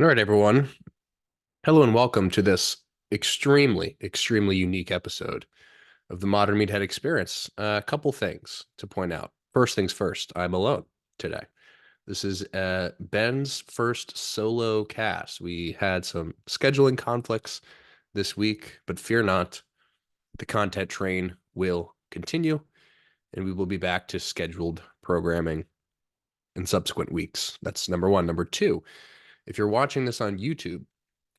All right, everyone. Hello and welcome to this extremely unique episode of the Modern Meathead Experience. A couple things to point out. First things first, I'm alone today. This is Ben's first solo cast. We had some scheduling conflicts this week, but fear not, the content train will continue and we will be back to scheduled programming in subsequent weeks. That's number one. Number two, if you're watching this on YouTube,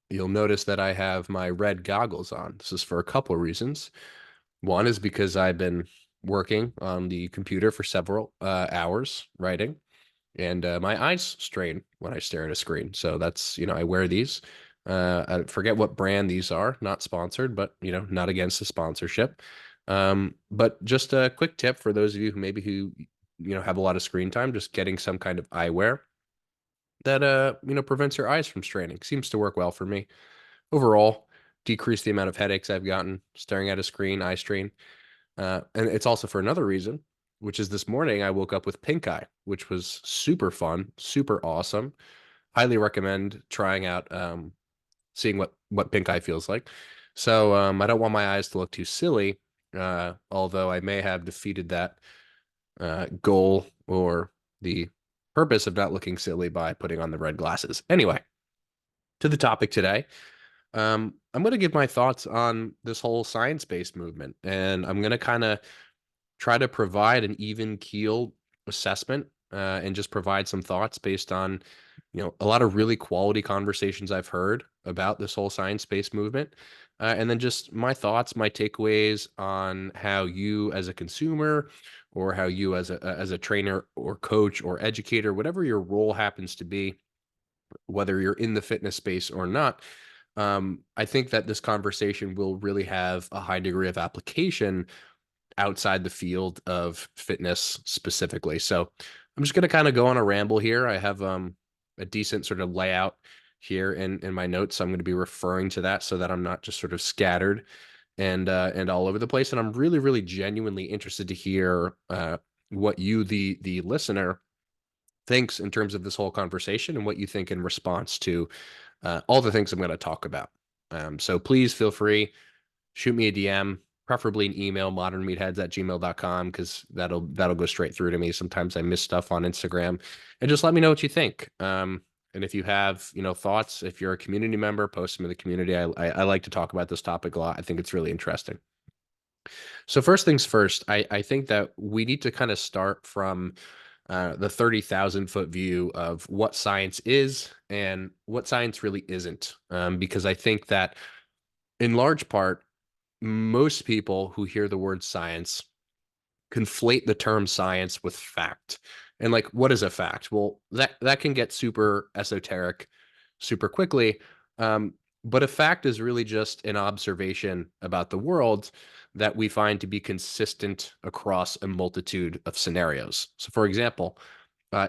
you'll notice that I have my red goggles on. This is for a couple of reasons. One is because I've been working on the computer for several hours writing, and my eyes strain when I stare at a screen. So that's, I wear these. I forget what brand these are, not sponsored, but, not against the sponsorship. But just a quick tip for those of you who have a lot of screen time, just getting some kind of eyewear that, prevents your eyes from straining. Seems to work well for me overall, decrease the amount of headaches I've gotten staring at a screen, eye strain. And it's also for another reason, which is this morning I woke up with pink eye, which was super fun, super awesome. Highly recommend trying out, seeing what pink eye feels like. So I don't want my eyes to look too silly, although I may have defeated that goal or the purpose of not looking silly by putting on the red glasses. Anyway, to the topic today. I'm going to give my thoughts on this whole science-based movement, and I'm going to kind of try to provide an even keel assessment and just provide some thoughts based on, a lot of really quality conversations I've heard about this whole science-based movement. And then just my thoughts, my takeaways on how you as a consumer or how you as a trainer or coach or educator, whatever your role happens to be, whether you're in the fitness space or not, I think that this conversation will really have a high degree of application outside the field of fitness specifically. So I'm just going to kind of go on a ramble here. I have a decent sort of layout here in my notes. So I'm going to be referring to that so that I'm not just sort of scattered and all over the place. And I'm really genuinely interested to hear what you, the listener, thinks in terms of this whole conversation and what you think in response to all the things I'm going to talk about. So please feel free, shoot me a DM, preferably an email, modernmeatheads@gmail.com, because that'll go straight through to me. Sometimes I miss stuff on Instagram, and just let me know what you think. And if you have, thoughts, if you're a community member, post them in the community. I like to talk about this topic a lot. I think it's really interesting. So first things first, I think that we need to kind of start from the 30,000-foot view of what science is and what science really isn't. Because I think that in large part, most people who hear the word science conflate the term science with fact. And like, what is a fact? Well, that can get super esoteric super quickly. But a fact is really just an observation about the world that we find to be consistent across a multitude of scenarios. So, for example,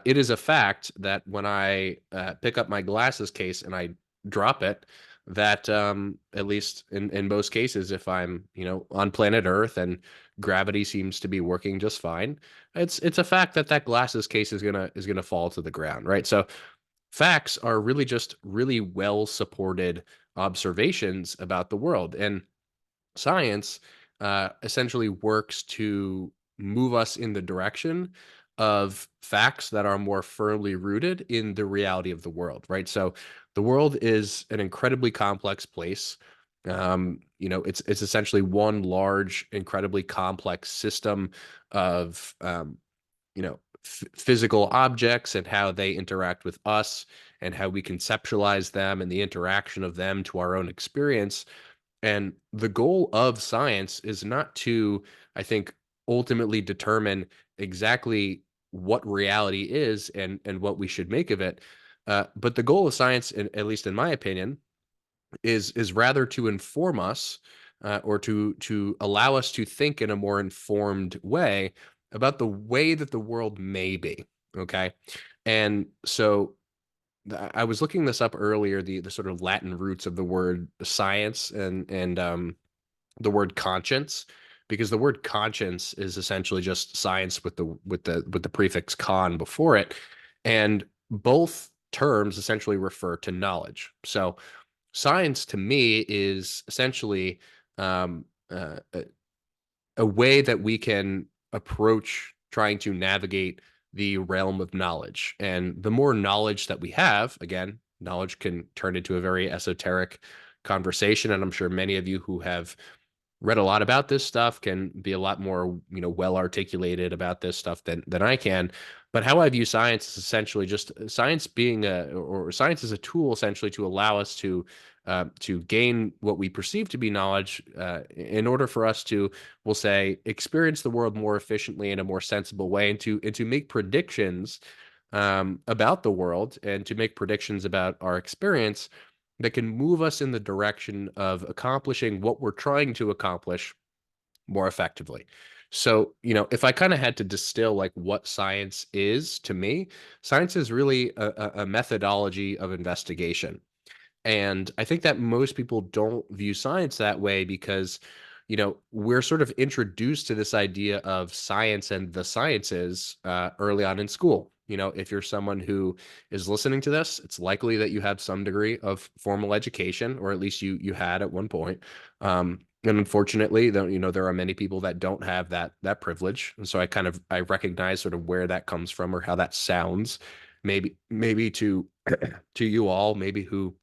it is a fact that when I pick up my glasses case and I drop it, that at least in most cases, if I'm on planet Earth and gravity seems to be working just fine, it's a fact that that glasses case is gonna fall to the ground, right? So facts are really just really well supported observations about the world, and science essentially works to move us in the direction of facts that are more firmly rooted in the reality of the world, right? So the world is an incredibly complex place. It's essentially one large, incredibly complex system of physical objects and how they interact with us and how we conceptualize them and the interaction of them to our own experience. And the goal of science is not to, I think, ultimately determine exactly what reality is and what we should make of it. But the goal of science, at least in my opinion, is rather to inform us or to allow us to think in a more informed way about the way that the world may be. Okay, and so I was looking this up earlier, the sort of Latin roots of the word science and the word conscience, because the word conscience is essentially just science with the prefix con before it, and both terms essentially refer to knowledge. So science to me is essentially um, a way that we can approach trying to navigate the realm of knowledge. And the more knowledge that we have, again, knowledge can turn into a very esoteric conversation. And I'm sure many of you who have read a lot about this stuff can be a lot more, well articulated about this stuff than I can. But how I view science is essentially just science being or science is a tool essentially to allow us to gain what we perceive to be knowledge in order for us to, we'll say, experience the world more efficiently in a more sensible way, and to make predictions about the world and to make predictions about our experience that can move us in the direction of accomplishing what we're trying to accomplish more effectively. So, if I kind of had to distill like what science is to me, science is really a methodology of investigation. And I think that most people don't view science that way because, we're sort of introduced to this idea of science and the sciences early on in school. If you're someone who is listening to this, it's likely that you have some degree of formal education, or at least you had at one point. And unfortunately, though, there are many people that don't have that privilege. And so I recognize sort of where that comes from or how that sounds. Maybe to you all, maybe who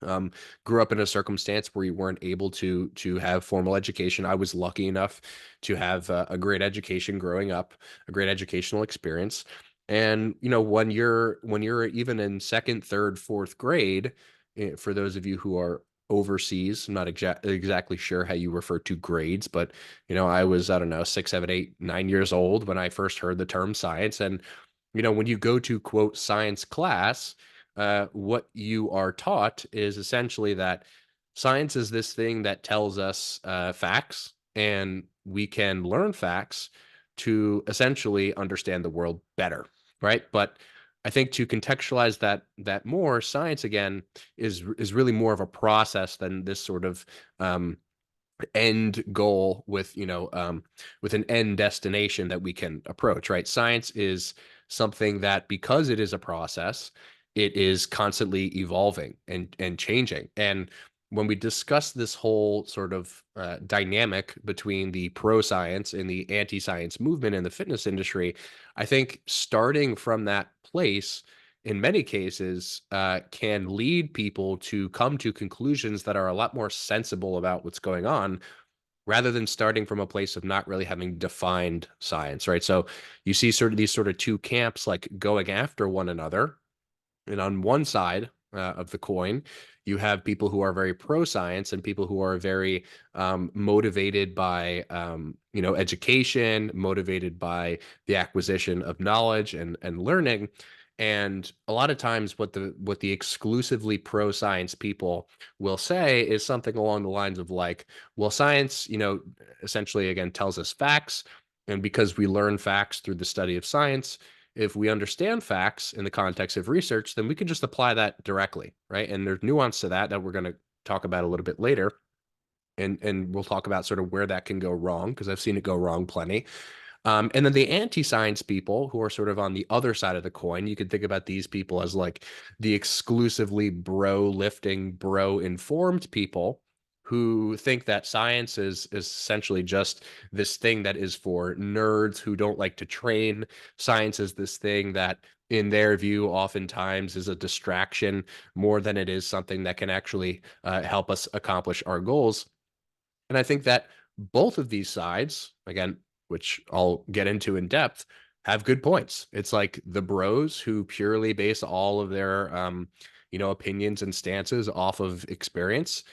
um, grew up in a circumstance where you weren't able to have formal education. I was lucky enough to have a great education growing up, a great educational experience. And when you're even in second, third, fourth grade, for those of you who are overseas, I'm not exactly sure how you refer to grades, but I was, I don't know, 6, 7, 8, 9 years old when I first heard the term science. And when you go to quote science class, what you are taught is essentially that science is this thing that tells us facts, and we can learn facts to essentially understand the world better, right? But I think to contextualize that more, science again is really more of a process than this sort of end goal with an end destination that we can approach, right? Science is something that, because it is a process, it is constantly evolving and changing. And when we discuss this whole sort of dynamic between the pro science and the anti science movement in the fitness industry, I think starting from that place in many cases can lead people to come to conclusions that are a lot more sensible about what's going on, rather than starting from a place of not really having defined science, right? So you see sort of these sort of two camps like going after one another. And on one side of the coin, you have people who are very pro science and people who are very motivated by education, motivated by the acquisition of knowledge and learning. And a lot of times, what the exclusively pro science people will say is something along the lines of like, well, science, essentially again tells us facts, and because we learn facts through the study of science, if we understand facts in the context of research, then we can just apply that directly, right? And there's nuance to that we're going to talk about a little bit later. And we'll talk about sort of where that can go wrong, because I've seen it go wrong plenty. And then the anti-science people who are sort of on the other side of the coin, you could think about these people as like the exclusively bro lifting, bro informed people who think that science is essentially just this thing that is for nerds who don't like to train. Science is this thing that, in their view, oftentimes is a distraction more than it is something that can actually help us accomplish our goals. And I think that both of these sides, again, which I'll get into in depth, have good points. It's like the bros who purely base all of their opinions and stances off of experience.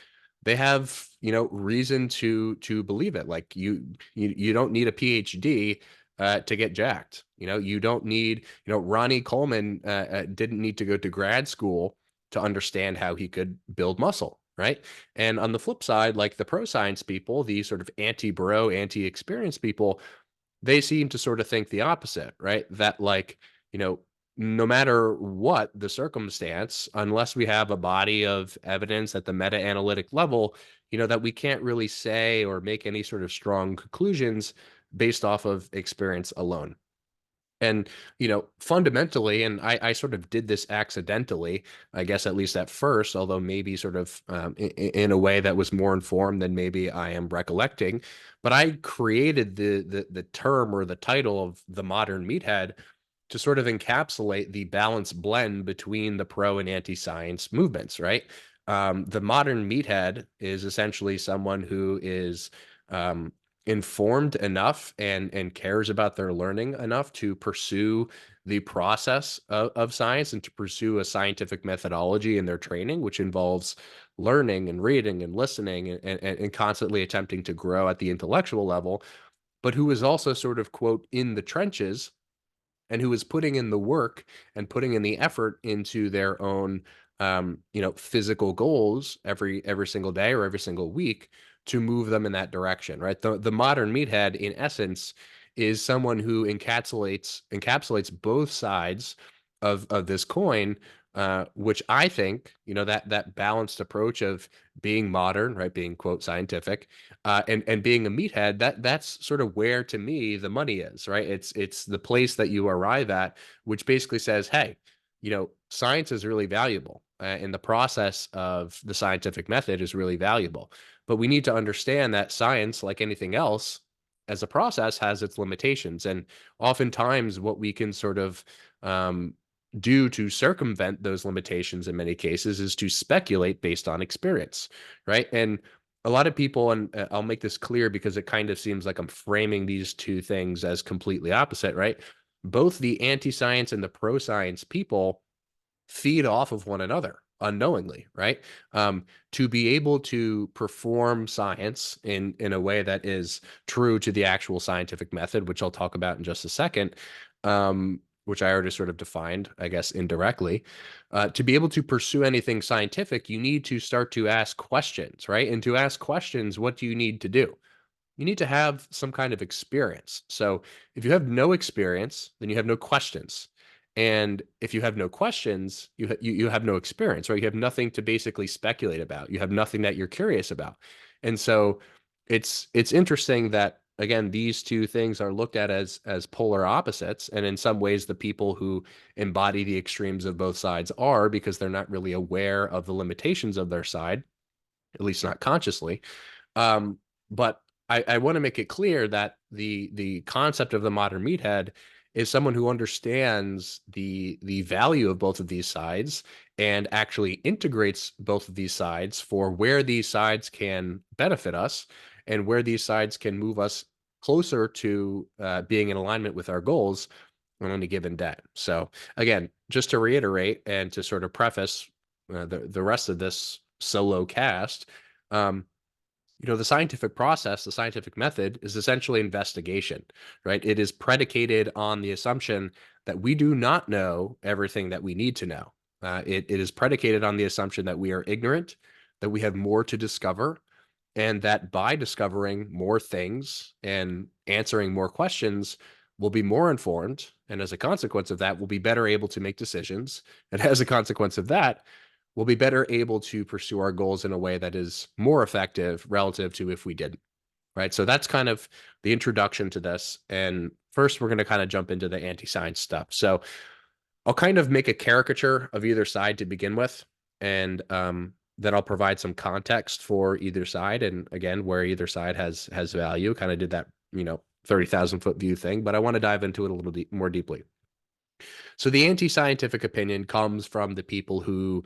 They have, reason to believe it. Like you don't need a PhD to get jacked. You don't need, Ronnie Coleman didn't need to go to grad school to understand how he could build muscle, right? And on the flip side, like the pro science people, the sort of anti-bro, anti-experience people, they seem to sort of think the opposite, right? That like, no matter what the circumstance, unless we have a body of evidence at the meta-analytic level, that we can't really say or make any sort of strong conclusions based off of experience alone. And, fundamentally, and I sort of did this accidentally, I guess, at least at first, although maybe sort of in a way that was more informed than maybe I am recollecting. But I created the term or the title of the modern meathead to sort of encapsulate the balanced blend between the pro and anti-science movements, right? The modern meathead is essentially someone who is um, informed enough and cares about their learning enough to pursue the process of science and to pursue a scientific methodology in their training, which involves learning and reading and listening and constantly attempting to grow at the intellectual level, but who is also sort of, quote, in the trenches and who is putting in the work and putting in the effort into their own physical goals every single day or every single week to move them in that direction, right? The modern meathead, in essence, is someone who encapsulates both sides of this coin, which I think, that balanced approach of being modern, right, being, quote, scientific, and being a meathead, that's sort of where, to me, the money is, right? It's the place that you arrive at, which basically says, hey, science is really valuable, and the process of the scientific method is really valuable. But we need to understand that science, like anything else, as a process, has its limitations. And oftentimes, what we can sort of do to circumvent those limitations in many cases is to speculate based on experience, right? And a lot of people, and I'll make this clear because it kind of seems like I'm framing these two things as completely opposite, right? Both the anti-science and the pro-science people feed off of one another unknowingly, right? To be able to perform science in a way that is true to the actual scientific method, which I'll talk about in just a second, which I already sort of defined, I guess, indirectly. To be able to pursue anything scientific, you need to start to ask questions, right? And to ask questions, what do you need to do? You need to have some kind of experience. So if you have no experience, then you have no questions. And if you have no questions, you have no experience, right? You have nothing to basically speculate about. You have nothing that you're curious about. And so it's interesting that, again, these two things are looked at as polar opposites. And in some ways, the people who embody the extremes of both sides are, because they're not really aware of the limitations of their side, at least not consciously. But I want to make it clear that the concept of the modern meathead is someone who understands the value of both of these sides and actually integrates both of these sides for where these sides can benefit us and where these sides can move us closer to being in alignment with our goals on any given day. So again, just to reiterate and to sort of preface the rest of this solo cast, um, the scientific process, the scientific method is essentially investigation, right? It is predicated on the assumption that we do not know everything that we need to know. It is predicated on the assumption that we are ignorant, that we have more to discover, and that by discovering more things and answering more questions, we'll be more informed. And as a consequence of that, we'll be better able to make decisions. And as a consequence of that, we'll be better able to pursue our goals in a way that is more effective relative to if we didn't. Right. So that's kind of the introduction to this. And first, we're going to kind of jump into the anti-science stuff. So I'll kind of make a caricature of either side to begin with. And then I'll provide some context for either side. And again, where either side has value. Kind of did that, 30,000-foot view thing, but I want to dive into it a little more deeply. So the anti-scientific opinion comes from the people who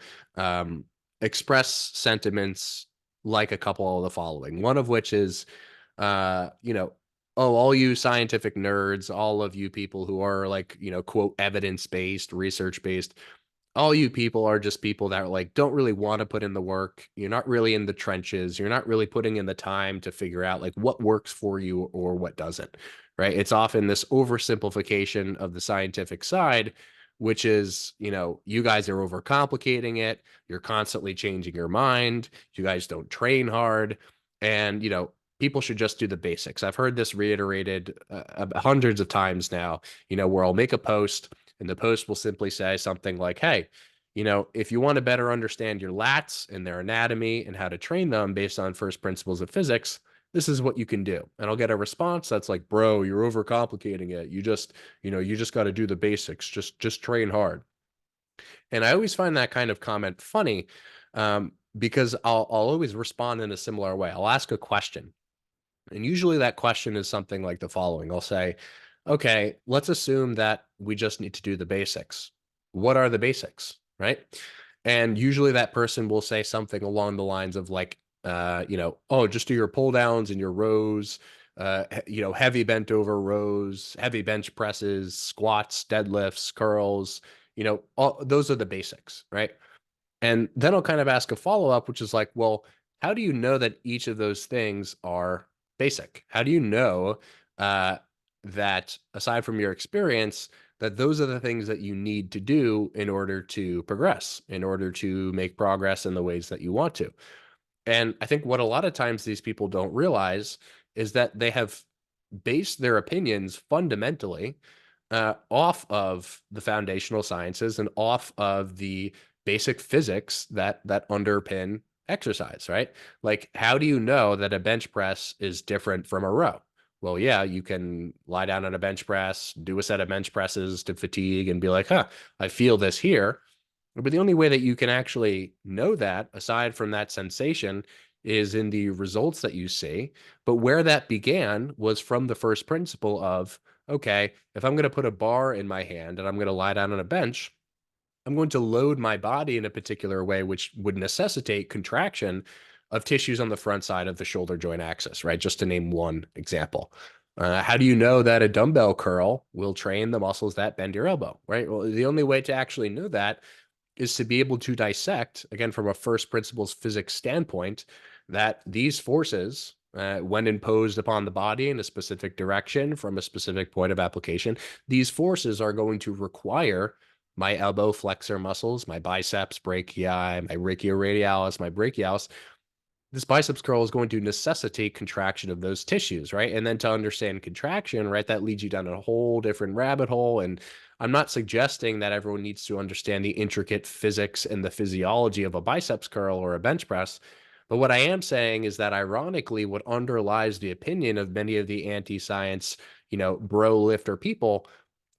express sentiments like a couple of the following. One of which is, oh, all you scientific nerds, all of you people who are like, quote, evidence-based, research-based, all you people are just people that like don't really want to put in the work. You're not really in the trenches. You're not really putting in the time to figure out like what works for you or what doesn't, right? It's often this oversimplification of the scientific side, which is, you guys are overcomplicating it. You're constantly changing your mind. You guys don't train hard. And, people should just do the basics. I've heard this reiterated hundreds of times now, where I'll make a post and the post will simply say something like, hey, if you want to better understand your lats and their anatomy and how to train them based on first principles of physics, This is what you can do. And I'll get a response that's like, bro, you're overcomplicating it. You just got to do the basics. Just train hard. And I always find that kind of comment funny, because I'll always respond in a similar way. I'll ask a question. And usually that question is something like the following. I'll say, okay, let's assume that we just need to do the basics. What are the basics? Right. And usually that person will say something along the lines of like, oh, just do your pull downs and your rows, heavy bent over rows, heavy bench presses, squats, deadlifts, curls, those are the basics. Right. And then I'll kind of ask a follow up, which is like, well, how do you know that each of those things are basic? How do you know uh, that aside from your experience, that those are the things that you need to do in order to progress, in order to make progress in the ways that you want to? And I think what a lot of times these people don't realize is that they have based their opinions fundamentally off of the foundational sciences and off of the basic physics that underpin exercise, right? Like, how do you know that a bench press is different from a row? Well, yeah, you can lie down on a bench press, do a set of bench presses to fatigue, and be like, huh, I feel this here. But the only way that you can actually know that, aside from that sensation, is in the results that you see. But where that began was from the first principle of, okay, if I'm going to put a bar in my hand and I'm going to lie down on a bench, I'm going to load my body in a particular way, which would necessitate contraction of tissues on the front side of the shoulder joint axis, right? Just to name one example. How do you know that a dumbbell curl will train the muscles that bend your elbow, right? Well, the only way to actually know that is to be able to dissect, again, from a first principles physics standpoint, that these forces, when imposed upon the body in a specific direction from a specific point of application, these forces are going to require my elbow flexor muscles, my biceps brachii, my brachioradialis, my brachialis. This biceps curl is going to necessitate contraction of those tissues, right? And then to understand contraction, right, that leads you down a whole different rabbit hole. And I'm not suggesting that everyone needs to understand the intricate physics and the physiology of a biceps curl or a bench press. But what I am saying is that ironically, what underlies the opinion of many of the anti-science, bro lifter people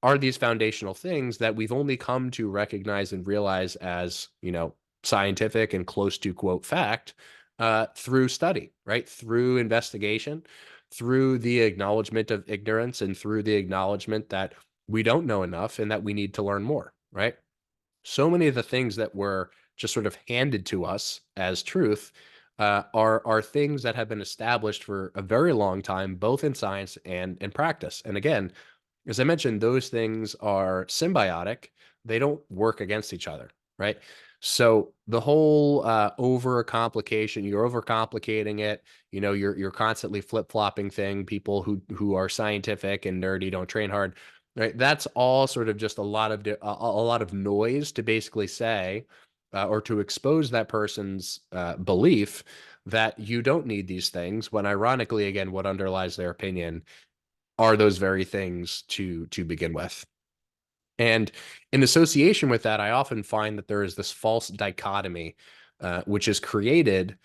are these foundational things that we've only come to recognize and realize as, scientific and close to quote fact through study, right? Through investigation, through the acknowledgement of ignorance, and through the acknowledgement that we don't know enough and that we need to learn more, right? So many of the things that were just sort of handed to us as truth are things that have been established for a very long time, both in science and in practice. And again, as I mentioned, those things are symbiotic. They don't work against each other, right? So the whole overcomplication, you're overcomplicating it. You're constantly flip-flopping thing. People who are scientific and nerdy don't train hard, right? That's all sort of just a lot of a lot of noise to basically say or to expose that person's belief that you don't need these things. When ironically, again, what underlies their opinion are those very things to begin with. And in association with that, I often find that there is this false dichotomy, which is created,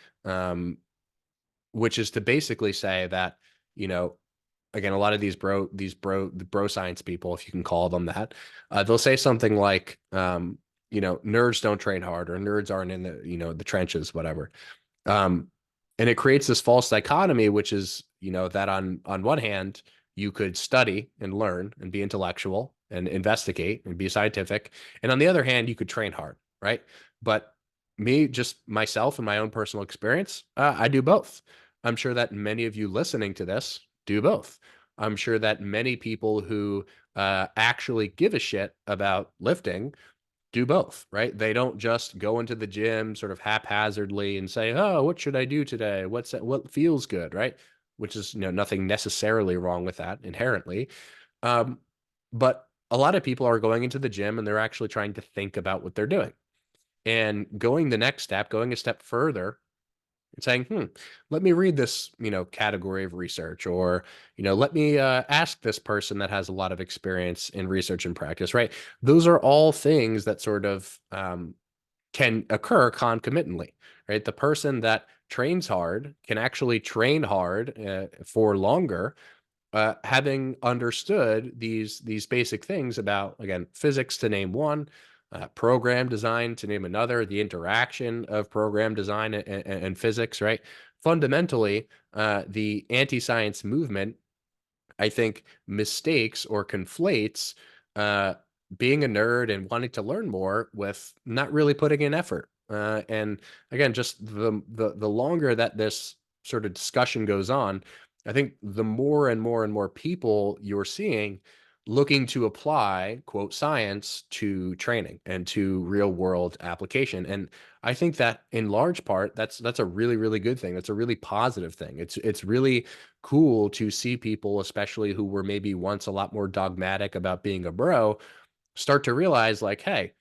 which is to basically say that, again, a lot of the bro science people, if you can call them that, they'll say something like, nerds don't train hard, or nerds aren't in the trenches, whatever. Um, and it creates this false dichotomy, which is, that on one hand, you could study and learn and be intellectual and investigate and be scientific. And on the other hand, you could train hard, right? But me, just myself and my own personal experience, I do both. I'm sure that many of you listening to this do both. I'm sure that many people who actually give a shit about lifting do both, right? They don't just go into the gym sort of haphazardly and say, "Oh, what should I do today? What feels good?" Right? Which is, nothing necessarily wrong with that inherently. Um, but a lot of people are going into the gym and they're actually trying to think about what they're doing and going the next step, going a step further and saying, let me read this, category of research, or, let me ask this person that has a lot of experience in research and practice, right? Those are all things that sort of can occur concomitantly, right? The person that trains hard can actually train hard for longer, having understood these basic things about, again, physics to name one, program design to name another, the interaction of program design and physics, right? Fundamentally, the anti-science movement, I think, mistakes or conflates uh, being a nerd and wanting to learn more with not really putting in effort. And again, just the longer that this sort of discussion goes on, I think the more and more and more people you're seeing looking to apply, quote, science to training and to real world application. And I think that in large part, that's a really, really good thing. That's a really positive thing. It's really cool to see people, especially who were maybe once a lot more dogmatic about being a bro, start to realize like, hey,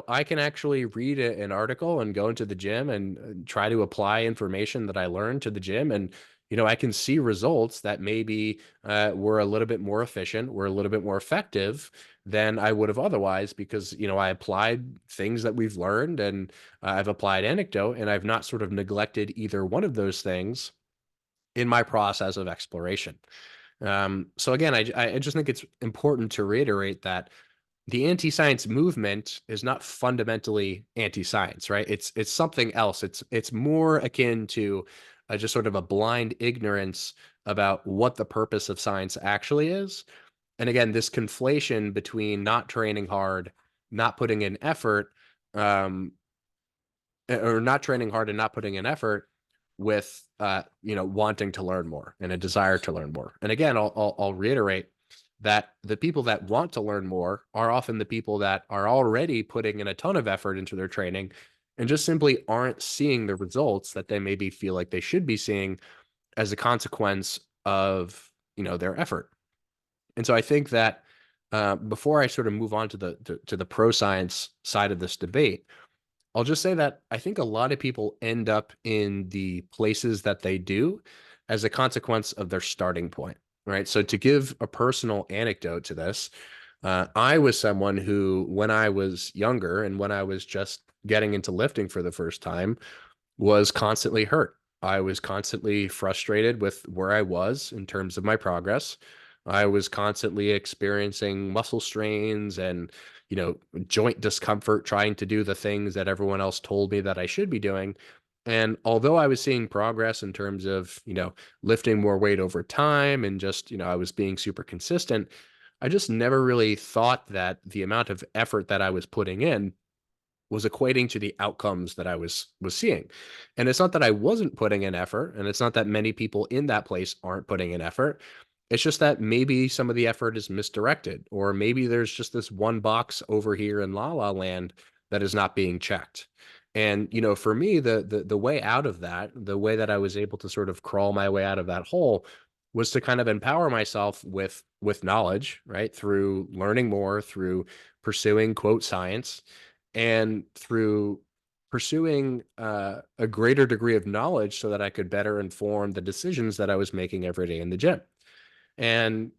I can actually read an article and go into the gym and try to apply information that I learned to the gym. And, I can see results that maybe were a little bit more efficient, were a little bit more effective than I would have otherwise because, I applied things that we've learned and I've applied anecdote and I've not sort of neglected either one of those things in my process of exploration. So again, I just think it's important to reiterate that the anti-science movement is not fundamentally anti-science, right? It's something else. It's more akin to just sort of a blind ignorance about what the purpose of science actually is. And again, this conflation between not training hard, not putting in effort, um, or not training hard and not putting in effort with wanting to learn more and a desire to learn more. And again, I'll reiterate that the people that want to learn more are often the people that are already putting in a ton of effort into their training and just simply aren't seeing the results that they maybe feel like they should be seeing as a consequence of their effort. And so I think that before I sort of move on to the pro science side of this debate, I'll just say that I think a lot of people end up in the places that they do as a consequence of their starting point, right? So to give a personal anecdote to this, I was someone who, when I was younger and when I was just getting into lifting for the first time, was constantly hurt. I was constantly frustrated with where I was in terms of my progress. I was constantly experiencing muscle strains and, joint discomfort trying to do the things that everyone else told me that I should be doing. And although I was seeing progress in terms of, lifting more weight over time and just, I was being super consistent, I just never really thought that the amount of effort that I was putting in was equating to the outcomes that I was seeing. And it's not that I wasn't putting in effort, and it's not that many people in that place aren't putting in effort. It's just that maybe some of the effort is misdirected, or maybe there's just this one box over here in La La Land that is not being checked. And for me, the way out of that, the way that I was able to sort of crawl my way out of that hole was to kind of empower myself with knowledge, right? Through learning more, through pursuing quote science, and through pursuing a greater degree of knowledge so that I could better inform the decisions that I was making every day in the gym. And,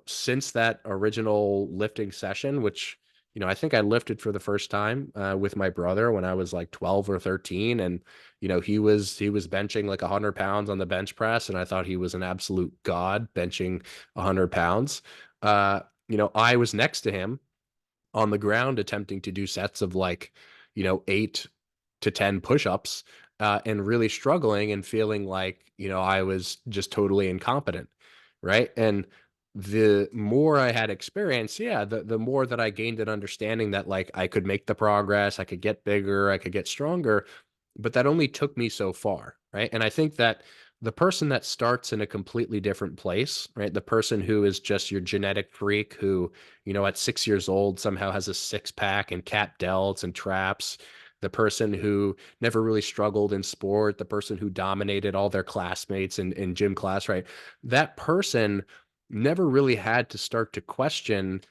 since that original lifting session, which, I think I lifted for the first time with my brother when I was like 12 or 13. And, he was benching like 100 pounds on the bench press. And I thought he was an absolute god benching 100 pounds. I was next to him on the ground attempting to do sets of like, 8 to 10 push-ups, and really struggling and feeling like, I was just totally incompetent. Right. And the more I had experience, yeah, the more that I gained an understanding that like I could make the progress, I could get bigger, I could get stronger, but that only took me so far. Right. And I think that the person that starts in a completely different place, right? The person who is just your genetic freak who, at 6 years old somehow has a six pack and cat delts and traps, the person who never really struggled in sport, the person who dominated all their classmates in gym class, right? That person never really had to start to question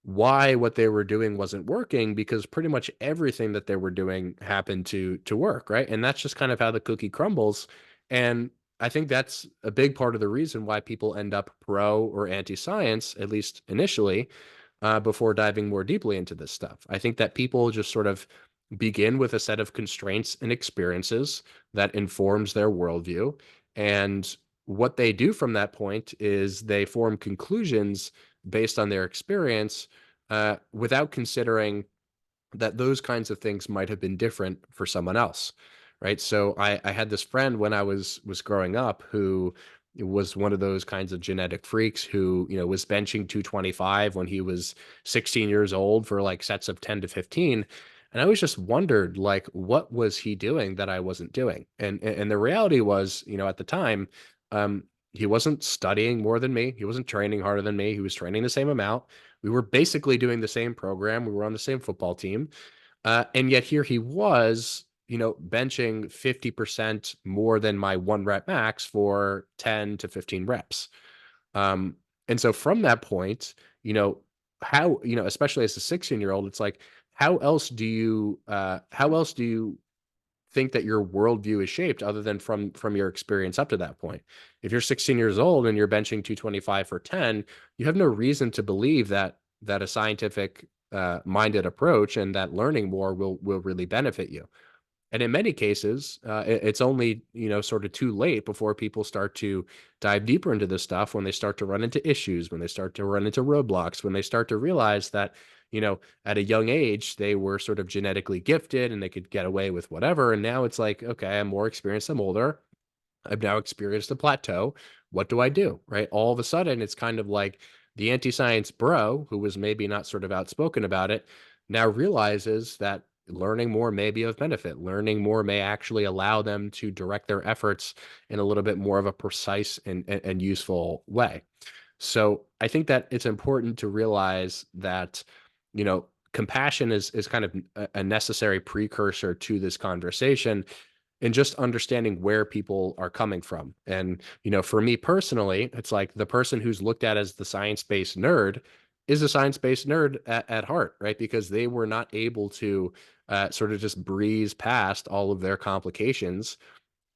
why what they were doing wasn't working because pretty much everything that they were doing happened to work, right? And that's just kind of how the cookie crumbles. And I think that's a big part of the reason why people end up pro or anti-science, at least initially, before diving more deeply into this stuff. I think that people just sort of begin with a set of constraints and experiences that informs their worldview. And what they do from that point is they form conclusions based on their experience, without considering that those kinds of things might have been different for someone else, right? So I had this friend when I was growing up who was one of those kinds of genetic freaks who, was benching 225 when he was 16 years old for like sets of 10 to 15. And I always just wondered, like, what was he doing that I wasn't doing? And the reality was, at the time, um, he wasn't studying more than me. He wasn't training harder than me. He was training the same amount. We were basically doing the same program. We were on the same football team. And yet here he was, benching 50% more than my one rep max for 10 to 15 reps. Um, and so from that point, how, especially as a 16-year-old, it's like, how else do you think that your worldview is shaped other than from your experience up to that point? If you're 16 years old and you're benching 225 for 10, you have no reason to believe that a scientific minded approach and that learning more will really benefit you. And in many cases, it's only, sort of too late before people start to dive deeper into this stuff, when they start to run into issues, when they start to run into roadblocks, when they start to realize that, at a young age, they were sort of genetically gifted and they could get away with whatever. And now it's like, okay, I'm more experienced, I'm older. I've now experienced a plateau. What do I do? Right. All of a sudden, it's kind of like the anti science bro, who was maybe not sort of outspoken about it, now realizes that learning more may be of benefit. Learning more may actually allow them to direct their efforts in a little bit more of a precise and useful way. So I think that it's important to realize that, compassion is kind of a necessary precursor to this conversation, and just understanding where people are coming from. And, for me personally, it's like the person who's looked at as the science-based nerd is a science-based nerd at heart, right? Because they were not able to sort of just breeze past all of their complications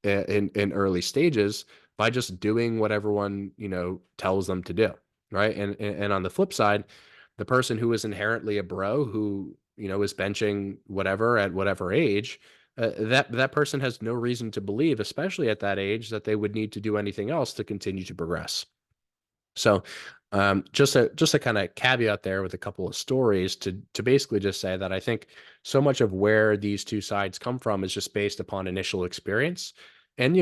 in early stages by just doing what everyone, tells them to do, right? And on the flip side, the person who is inherently a bro, who, is benching whatever at whatever age, that person has no reason to believe, especially at that age, that they would need to do anything else to continue to progress. So, just a kind of caveat there with a couple of stories to basically just say that I think so much of where these two sides come from is just based upon initial experience. And,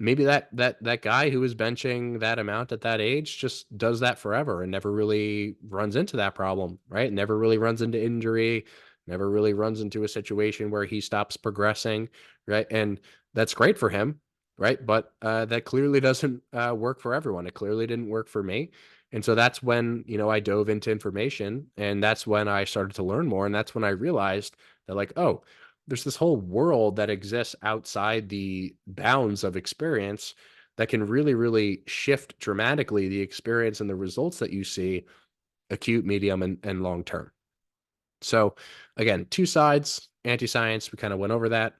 maybe that guy who is benching that amount at that age just does that forever and never really runs into that problem, right? Never really runs into injury, never really runs into a situation where he stops progressing, right? And that's great for him, right? But that clearly doesn't work for everyone. It clearly didn't work for me. And so that's when, I dove into information, and that's when I started to learn more. And that's when I realized that, like, oh, there's this whole world that exists outside the bounds of experience that can really, really shift dramatically the experience and the results that you see, acute, medium, and long term. So again, two sides, anti-science, we kind of went over that,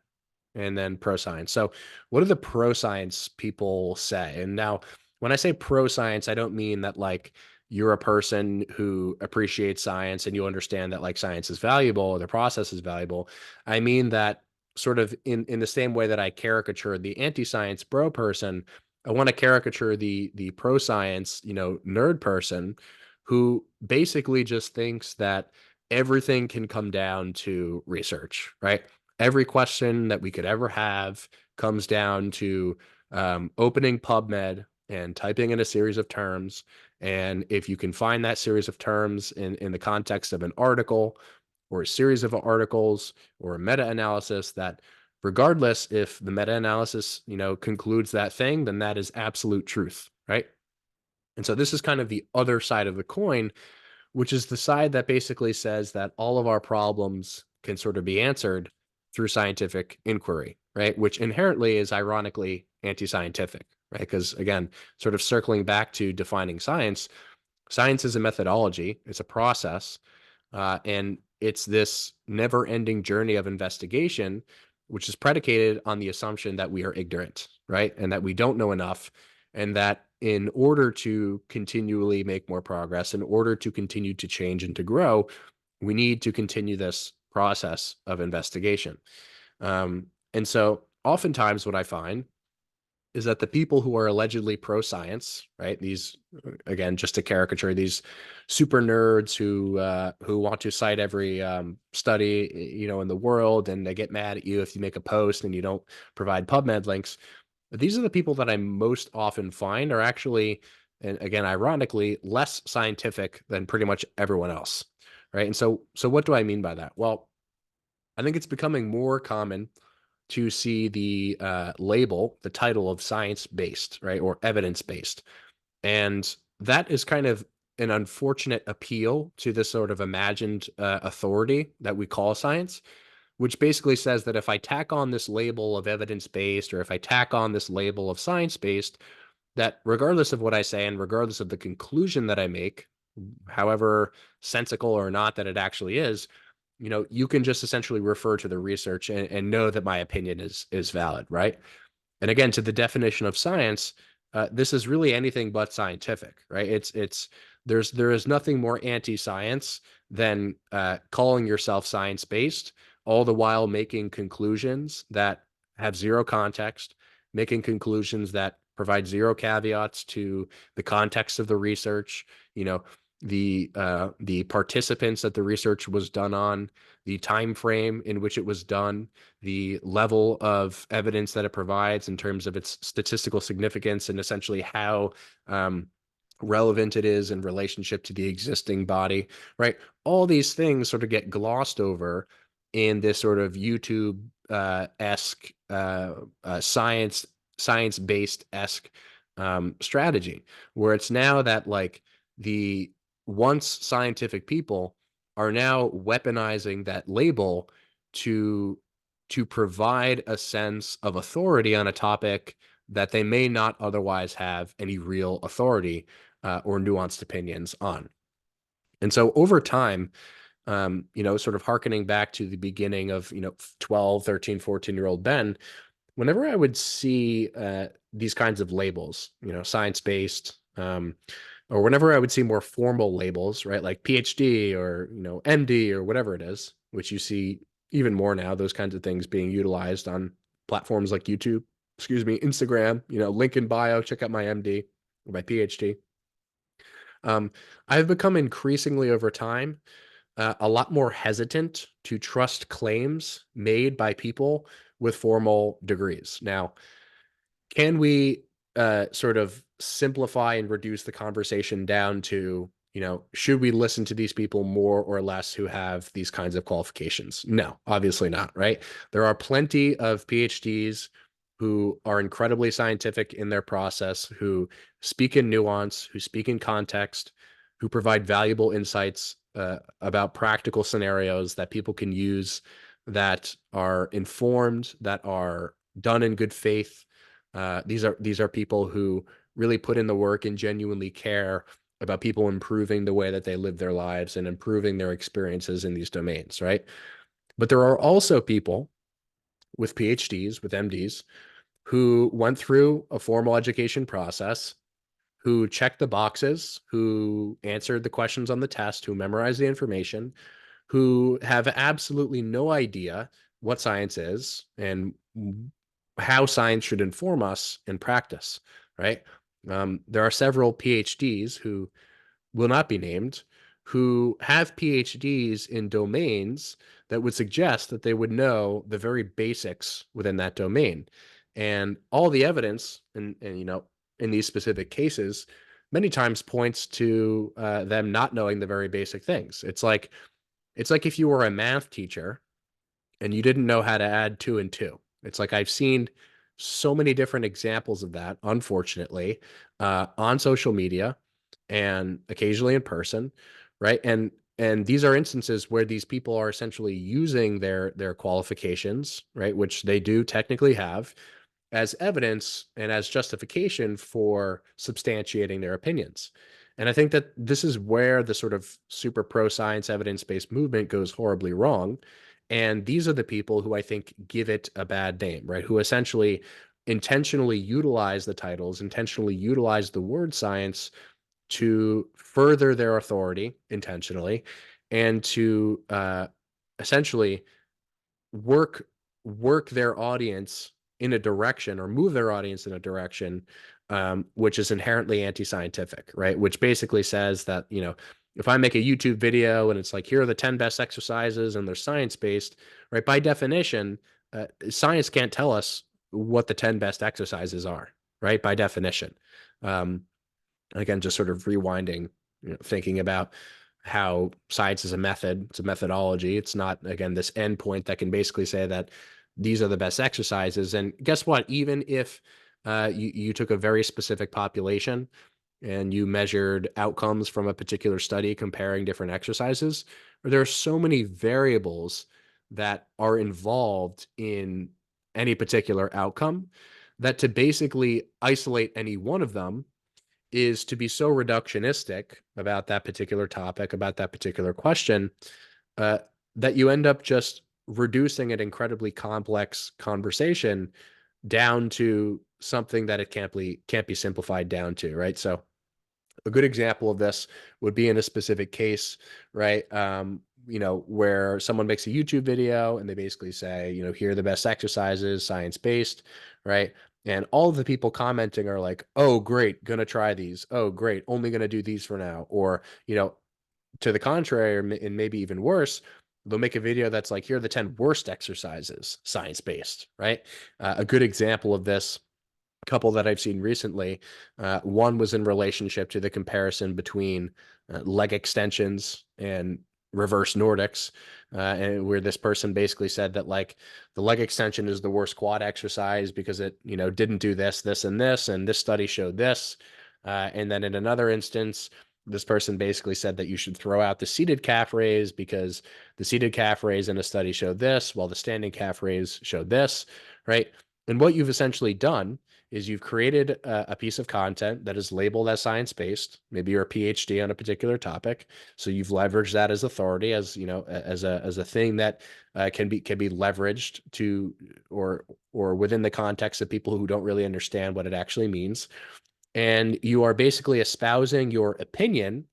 and then pro science. So, what do the pro science people say? And now, when I say pro science, I don't mean that like you're a person who appreciates science and you understand that like science is valuable or the process is valuable. I mean that sort of in the same way that I caricature the anti-science bro person, I want to caricature the pro science, nerd person who basically just thinks that everything can come down to research, right? Every question that we could ever have comes down to opening PubMed and typing in a series of terms. And if you can find that series of terms in the context of an article or a series of articles or a meta-analysis, that regardless if the meta-analysis, concludes that thing, then that is absolute truth, right? And so this is kind of the other side of the coin, which is the side that basically says that all of our problems can sort of be answered through scientific inquiry, right? Which inherently is ironically anti-scientific, right? Because again, sort of circling back to defining science, science is a methodology, it's a process, and it's this never-ending journey of investigation, which is predicated on the assumption that we are ignorant, right? And that we don't know enough, and that in order to continually make more progress, in order to continue to change and to grow, we need to continue this process of investigation. And so oftentimes what I find is that the people who are allegedly pro science, right? These, again, just to caricature, these super nerds who want to cite every study in the world, and they get mad at you if you make a post and you don't provide PubMed links. These are the people that I most often find are actually, and again, ironically, less scientific than pretty much everyone else, right? And so what do I mean by that? Well, I think it's becoming more common to see the label, the title of science-based, right, or evidence-based. And that is kind of an unfortunate appeal to this sort of imagined authority that we call science, which basically says that if I tack on this label of evidence-based, or if I tack on this label of science-based, that regardless of what I say and regardless of the conclusion that I make, however sensical or not that it actually is, you can just essentially refer to the research and know that my opinion is valid, right? And again, to the definition of science, this is really anything but scientific, right? There is nothing more anti-science than calling yourself science-based, all the while making conclusions that have zero context, making conclusions that provide zero caveats to the context of the research, you know, the participants that the research was done on, the time frame in which it was done, the level of evidence that it provides in terms of its statistical significance, and essentially how relevant it is in relationship to the existing body, right? All these things sort of get glossed over in this sort of YouTube esque science based esque strategy, where it's now that like the once scientific people are now weaponizing that label to provide a sense of authority on a topic that they may not otherwise have any real authority or nuanced opinions on. And so over time, sort of hearkening back to the beginning of, 12, 13, 14-year-old Ben, whenever I would see these kinds of labels, science-based, or whenever I would see more formal labels, right, like PhD or, MD or whatever it is, which you see even more now, those kinds of things being utilized on platforms like YouTube, Instagram, link in bio, check out my MD or my PhD. I've become increasingly over time a lot more hesitant to trust claims made by people with formal degrees. Now, can we sort of simplify and reduce the conversation down to, should we listen to these people more or less who have these kinds of qualifications? No, obviously not, right? There are plenty of PhDs who are incredibly scientific in their process, who speak in nuance, who speak in context, who provide valuable insights about practical scenarios that people can use, that are informed, that are done in good faith. These are people who really put in the work and genuinely care about people improving the way that they live their lives and improving their experiences in these domains, right? But there are also people with PhDs, with MDs, who went through a formal education process, who checked the boxes, who answered the questions on the test, who memorized the information, who have absolutely no idea what science is and how science should inform us in practice, right? There are several PhDs who will not be named who have PhDs in domains that would suggest that they would know the very basics within that domain. And all the evidence, in these specific cases, many times points to them not knowing the very basic things. It's like if you were a math teacher and you didn't know how to add two and two. It's like I've seen so many different examples of that, unfortunately, on social media and occasionally in person, right? And these are instances where these people are essentially using their qualifications, right, which they do technically have, as evidence and as justification for substantiating their opinions. And I think that this is where the sort of super pro science evidence based movement goes horribly wrong. And these are the people who I think give it a bad name, right? Who essentially intentionally utilize the titles, intentionally utilize the word science to further their authority intentionally and to essentially work work their audience in a direction, or move their audience in a direction, which is inherently anti-scientific, right? Which basically says that, if I make a YouTube video and it's like, here are the 10 best exercises and they're science-based, right? By definition, science can't tell us what the 10 best exercises are, right? By definition. Um, Again, just sort of rewinding, thinking about how science is a method, it's a methodology. It's not, again, this endpoint that can basically say that these are the best exercises. And guess what? Even if you took a very specific population and you measured outcomes from a particular study comparing different exercises, there are so many variables that are involved in any particular outcome that to basically isolate any one of them is to be so reductionistic about that particular topic, about that particular question, uh, that you end up just reducing an incredibly complex conversation down to something that it can't be simplified down to, right? So a good example of this would be in a specific case, right? Where someone makes a YouTube video and they basically say, here are the best exercises, science-based, right? And all of the people commenting are like, oh, great, gonna try these. Oh, great, only gonna do these for now. Or, to the contrary, and maybe even worse, they'll make a video that's like, here are the 10 worst exercises, science-based, right? A good example of this couple that I've seen recently. One was in relationship to the comparison between leg extensions and reverse Nordics, and where this person basically said that like the leg extension is the worst quad exercise because it didn't do this, this, and this study showed this. And then in another instance, this person basically said that you should throw out the seated calf raise because the seated calf raise in a study showed this, while the standing calf raise showed this, right? And what you've essentially done is you've created a piece of content that is labeled as science-based. Maybe you're a PhD on a particular topic, so you've leveraged that as authority, as as a thing that can be leveraged to, or within the context of people who don't really understand what it actually means. And you are basically espousing your opinion,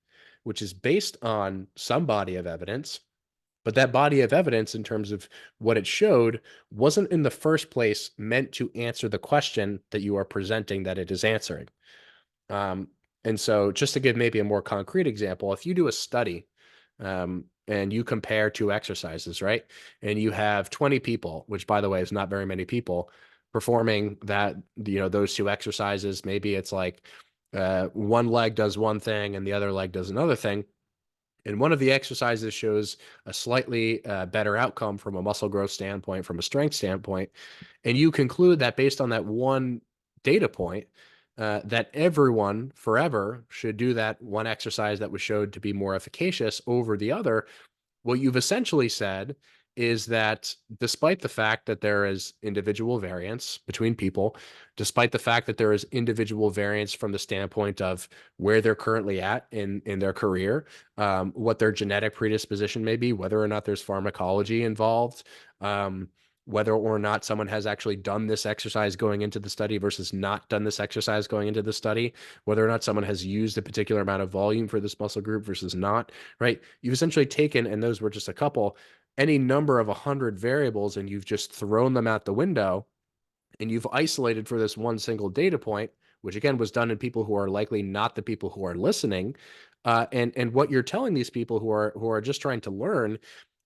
which is based on some body of evidence, but that body of evidence, in terms of what it showed, wasn't in the first place meant to answer the question that you are presenting that it is answering. Um, and so, just to give maybe a more concrete example, if you do a study and you compare two exercises, right? And you have 20 people, which by the way is not very many people, performing that, those two exercises. Maybe it's like one leg does one thing and the other leg does another thing, and one of the exercises shows a slightly better outcome from a muscle growth standpoint, from a strength standpoint. And you conclude that based on that one data point, that everyone forever should do that one exercise that was showed to be more efficacious over the other. What you've essentially said is that despite the fact that there is individual variance between people, despite the fact that there is individual variance from the standpoint of where they're currently at in their career, what their genetic predisposition may be, whether or not there's pharmacology involved, whether or not someone has actually done this exercise going into the study versus not done this exercise going into the study, whether or not someone has used a particular amount of volume for this muscle group versus not, right? You've essentially taken, and those were just a couple, any number of 100 variables, and you've just thrown them out the window, and you've isolated for this one single data point, which again was done in people who are likely not the people who are listening. And what you're telling these people who are just trying to learn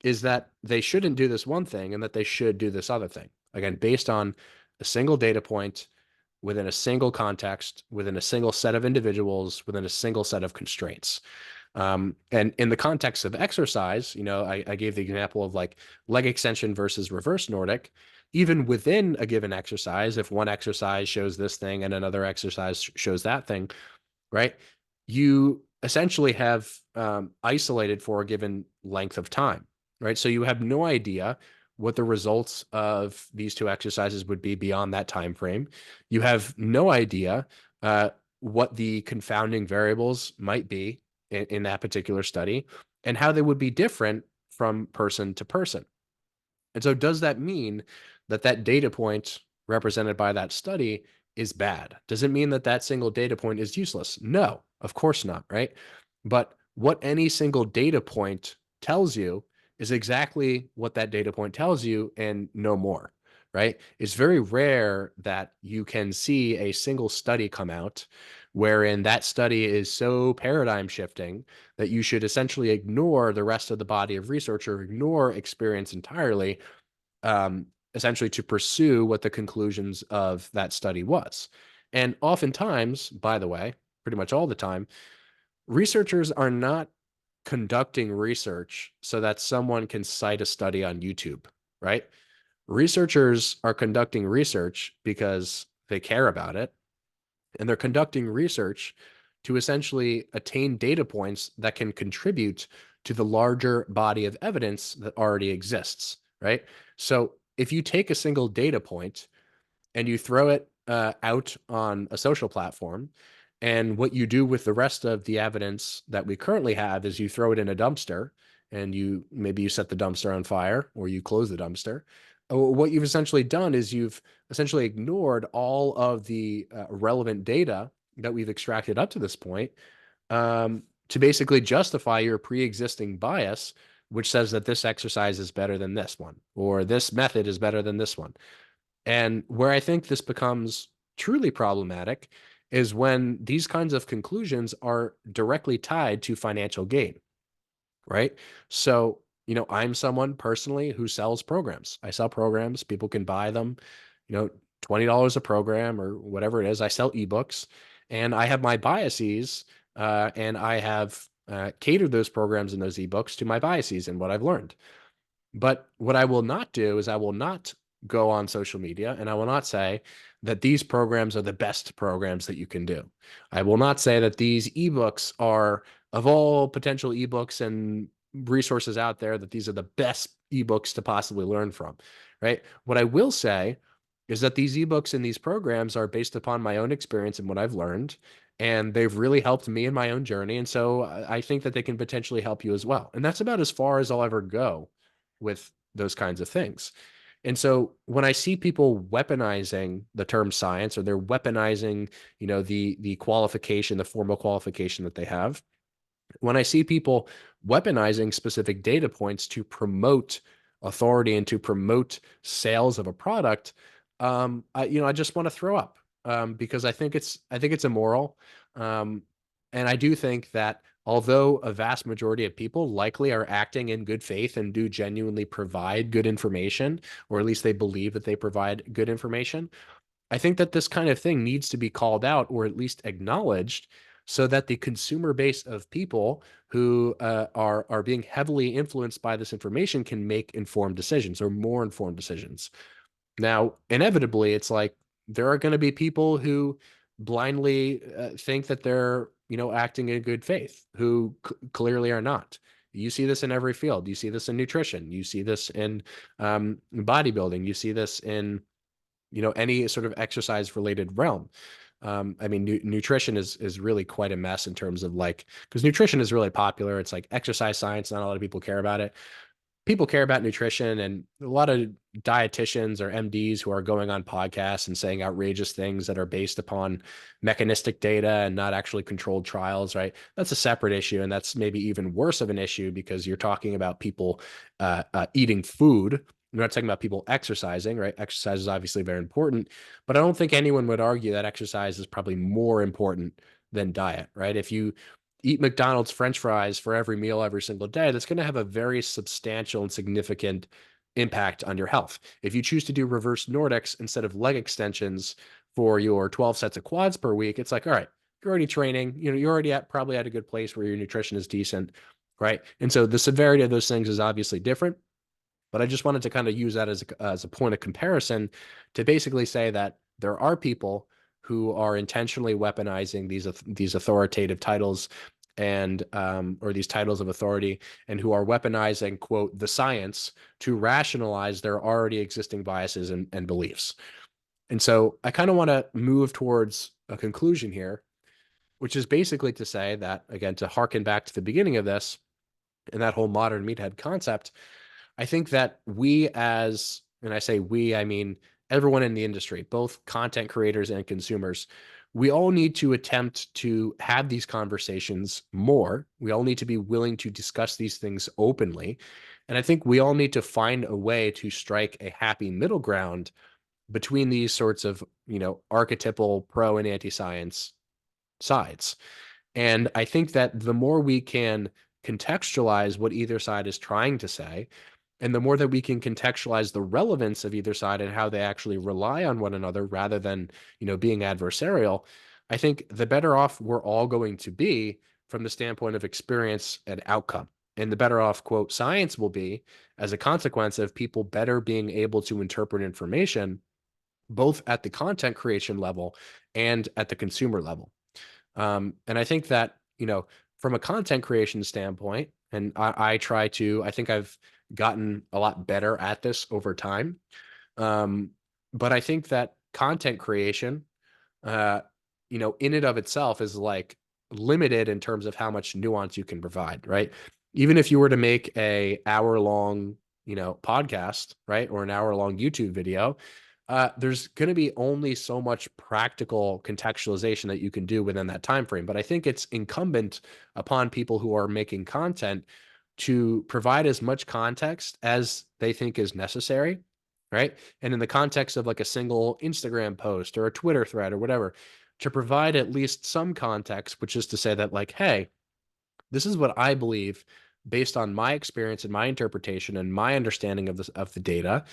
is that they shouldn't do this one thing and that they should do this other thing. Again, based on a single data point, within a single context, within a single set of individuals, within a single set of constraints. And in the context of exercise, I gave the example of like leg extension versus reverse Nordic. Even within a given exercise, if one exercise shows this thing and another exercise shows that thing, right? You essentially have isolated for a given length of time, right? So you have no idea what the results of these two exercises would be beyond that time frame. You have no idea what the confounding variables might be in that particular study and how they would be different from person to person. And so does that mean that that data point represented by that study is bad? Does it mean that that single data point is useless? No, of course not, right? But what any single data point tells you is exactly what that data point tells you and no more, right? It's very rare that you can see a single study come out wherein that study is so paradigm shifting that you should essentially ignore the rest of the body of research or ignore experience entirely, um, essentially to pursue what the conclusions of that study was. And oftentimes, by the way, pretty much all the time, researchers are not conducting research so that someone can cite a study on YouTube, right? Researchers are conducting research because they care about it, and they're conducting research to essentially attain data points that can contribute to the larger body of evidence that already exists, right? So if you take a single data point and you throw it out on a social platform, and what you do with the rest of the evidence that we currently have is you throw it in a dumpster, and maybe you set the dumpster on fire or you close the dumpster. What you've essentially done is you've essentially ignored all of the relevant data that we've extracted up to this point, to basically justify your pre-existing bias, which says that this exercise is better than this one, or this method is better than this one. And where I think this becomes truly problematic is when these kinds of conclusions are directly tied to financial gain, right? So, I'm someone personally who sells programs. I sell programs, people can buy them, $20 a program or whatever it is. I sell ebooks, and I have my biases, and I have catered those programs and those ebooks to my biases and what I've learned. But what I will not do is I will not go on social media and I will not say that these programs are the best programs that you can do. I will not say that these ebooks are, of all potential ebooks and resources out there, that these are the best ebooks to possibly learn from, right? What I will say is that these ebooks and these programs are based upon my own experience and what I've learned, and they've really helped me in my own journey. And so I think that they can potentially help you as well. And that's about as far as I'll ever go with those kinds of things. And so when I see people weaponizing the term science, or they're weaponizing, the qualification, the formal qualification that they have, when I see people weaponizing specific data points to promote authority and to promote sales of a product, I just want to throw up, because I think it's immoral, um, and I do think that although a vast majority of people likely are acting in good faith and do genuinely provide good information, or at least they believe that they provide good information, I think that this kind of thing needs to be called out or at least acknowledged so that the consumer base of people who are being heavily influenced by this information can make informed decisions, or more informed decisions. Now, inevitably, it's like there are going to be people who blindly think that they're, acting in good faith, who clearly are not. You see this in every field. You see this in nutrition. You see this in bodybuilding. You see this in, any sort of exercise related realm. I mean, nutrition is really quite a mess in terms of, like, because nutrition is really popular. It's like exercise science. Not a lot of people care about it. People care about nutrition, and a lot of dietitians or MDs who are going on podcasts and saying outrageous things that are based upon mechanistic data and not actually controlled trials, right? That's a separate issue. And that's maybe even worse of an issue because you're talking about people eating food. We're not talking about people exercising, right? Exercise is obviously very important, but I don't think anyone would argue that exercise is probably more important than diet, right? If you eat McDonald's French fries for every meal every single day, that's going to have a very substantial and significant impact on your health. If you choose to do reverse Nordics instead of leg extensions for your 12 sets of quads per week, it's like, all right, you're already training, you're already probably at a good place where your nutrition is decent, right? And so the severity of those things is obviously different. But I just wanted to kind of use that as a point of comparison to basically say that there are people who are intentionally weaponizing these authoritative titles, and or these titles of authority, and who are weaponizing, quote, the science to rationalize their already existing biases and beliefs. And so I kind of want to move towards a conclusion here, which is basically to say that, again, to harken back to the beginning of this and that whole modern meathead concept, I think that and I say we, I mean everyone in the industry, both content creators and consumers, we all need to attempt to have these conversations more. We all need to be willing to discuss these things openly. And I think we all need to find a way to strike a happy middle ground between these sorts of, archetypal pro and anti-science sides. And I think that the more we can contextualize what either side is trying to say, and the more that we can contextualize the relevance of either side and how they actually rely on one another rather than, being adversarial, I think the better off we're all going to be from the standpoint of experience and outcome. And the better off, quote, science will be as a consequence of people better being able to interpret information, both at the content creation level and at the consumer level. And I think that, from a content creation standpoint, and I think I've gotten a lot better at this over time. Um, but I think that content creation, uh, in and of itself is like limited in terms of how much nuance you can provide, right? Even if you were to make a hour long, podcast, right, or an hour long YouTube video, there's going to be only so much practical contextualization that you can do within that time frame. But I think it's incumbent upon people who are making content to provide as much context as they think is necessary, right? And in the context of like a single Instagram post or a Twitter thread or whatever, to provide at least some context, which is to say that, like, hey, this is what I believe based on my experience and my interpretation and my understanding of this of the data.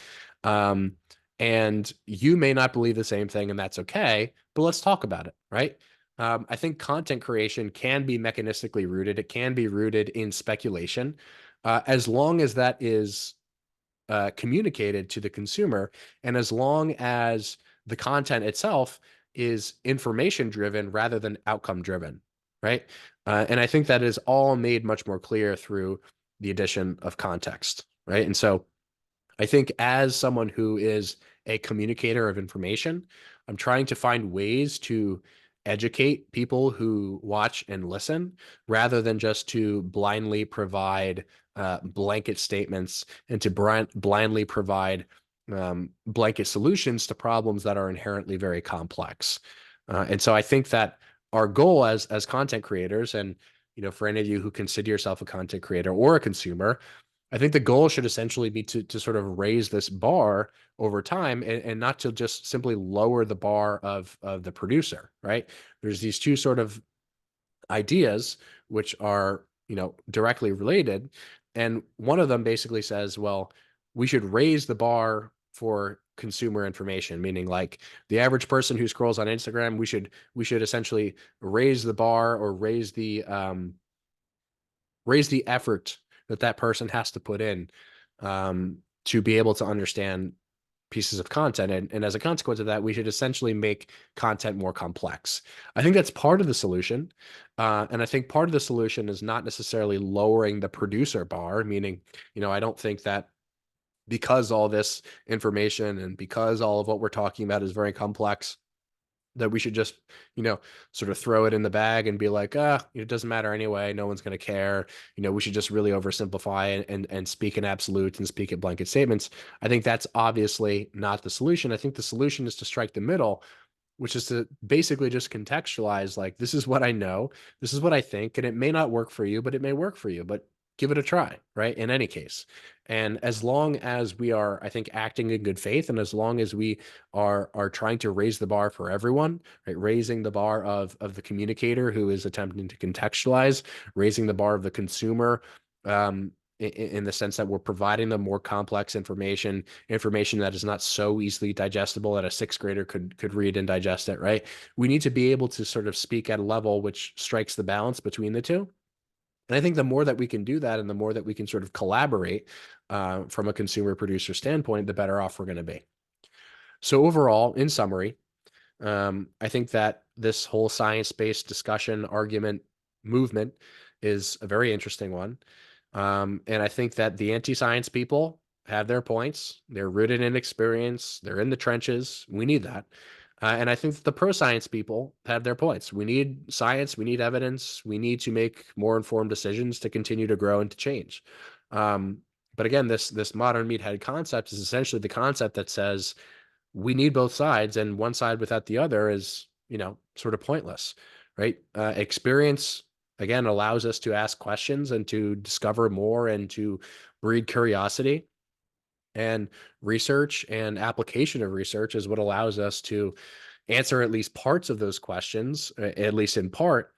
Um, and you may not believe the same thing, and that's okay, but let's talk about it, right? I think content creation can be mechanistically rooted. It can be rooted in speculation, as long as that is communicated to the consumer, and as long as the content itself is information driven rather than outcome driven, right? And I think that is all made much more clear through the addition of context, right? And so I think as someone who is a communicator of information, I'm trying to find ways to educate people who watch and listen rather than just to blindly provide blanket statements and to blindly provide blanket solutions to problems that are inherently very complex. And so I think that our goal as content creators, and for any of you who consider yourself a content creator or a consumer, I think the goal should essentially be to sort of raise this bar over time, and not to just simply lower the bar of the producer, right? There's these two sort of ideas which are, directly related. And one of them basically says, well, we should raise the bar for consumer information, meaning like the average person who scrolls on Instagram, we should essentially raise the bar, or raise the effort that that person has to put in, to be able to understand pieces of content. And as a consequence of that, we should essentially make content more complex. I think that's part of the solution. And I think part of the solution is not necessarily lowering the producer bar, meaning, I don't think that because all this information and because all of what we're talking about is very complex, that we should just, sort of throw it in the bag and be like, it doesn't matter anyway. No one's going to care. We should just really oversimplify and speak in absolutes and speak in blanket statements. I think that's obviously not the solution. I think the solution is to strike the middle, which is to basically just contextualize, like, this is what I know, this is what I think, and it may not work for you, but it may work for you, but give it a try, right? In any case. And as long as we are, I think, acting in good faith, and as long as we are trying to raise the bar for everyone, right? Raising the bar of the communicator who is attempting to contextualize, raising the bar of the consumer, in the sense that we're providing them more complex information that is not so easily digestible that a sixth grader could read and digest it, right? We need to be able to sort of speak at a level which strikes the balance between the two. And I think the more that we can do that, and the more that we can sort of collaborate from a consumer producer standpoint, the better off we're going to be. So overall, in summary, I think that this whole science-based discussion, argument, movement is a very interesting one. And I think that the anti-science people have their points. They're rooted in experience. They're in the trenches. We need that. And I think that the pro-science people have their points. We need science. We need evidence. We need to make more informed decisions to continue to grow and to change. But again, this modern meathead concept is essentially the concept that says we need both sides, and one side without the other is, sort of pointless, right? Experience again, allows us to ask questions and to discover more and to breed curiosity. And research and application of research is what allows us to answer at least parts of those questions, at least in part,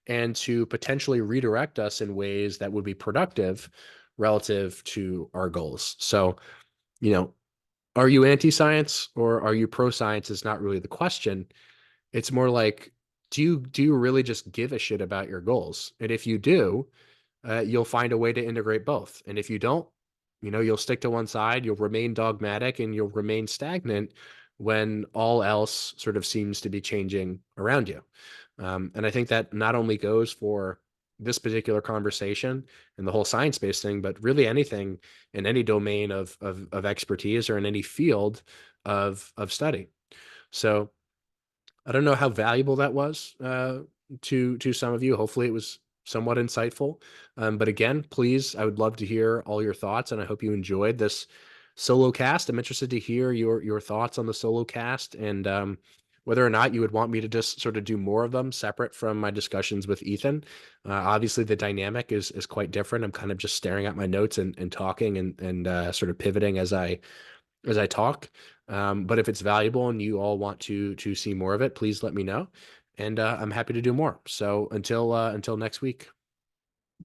and to potentially redirect us in ways that would be productive relative to our goals. So, you know, are you anti-science or are you pro-science is not really the question. It's more like, do you really just give a shit about your goals? And if you do, you'll find a way to integrate both. And if you don't, you'll stick to one side, you'll remain dogmatic, and you'll remain stagnant when all else sort of seems to be changing around you. And I think that not only goes for this particular conversation and the whole science-based thing, but really anything in any domain of expertise or in any field of study. So I don't know how valuable that was to some of you. Hopefully, it was somewhat insightful. But again, please, I would love to hear all your thoughts, and I hope you enjoyed this solo cast. I'm interested to hear your thoughts on the solo cast and whether or not you would want me to just sort of do more of them separate from my discussions with Ethan. Obviously, the dynamic is quite different. I'm kind of just staring at my notes and talking and sort of pivoting as I talk. But if it's valuable and you all want to see more of it, please let me know, and I'm happy to do more. So until next week.